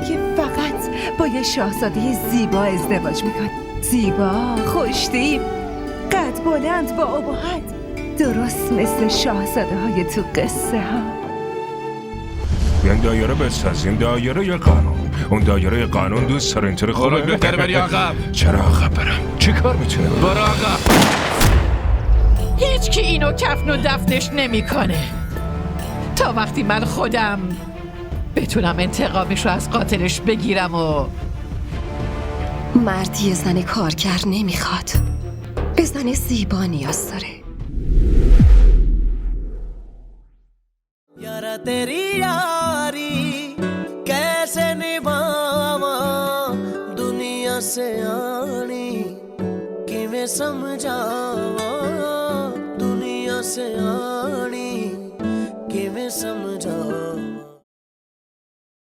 که فقط با یه شاهزاده زیبا ازدواج میکنه. زیبا، خوشتیپ، قد بلند، با ابهت، درست مثل شاهزاده های تو قصه ها. این دایره بسازیم، دایره یا قانون. اون دایره قانون دوست داره اینطوری خورای بهتره بری عقب. چرا عقب برم؟ چی کار میتونه برو عقب. هیچ کی اینو کفن و دفنش نمیکنه تا وقتی من خودم بتونم انتقامش رو از قاتلش بگیرم. و مرد یه زن کارگر نمیخواد، به زن زیبا نیاز داره. यारा तेरी यारी कैसे निभावा दुनिया से आनी किवें समझावा दुनिया से आनी किवें समझावा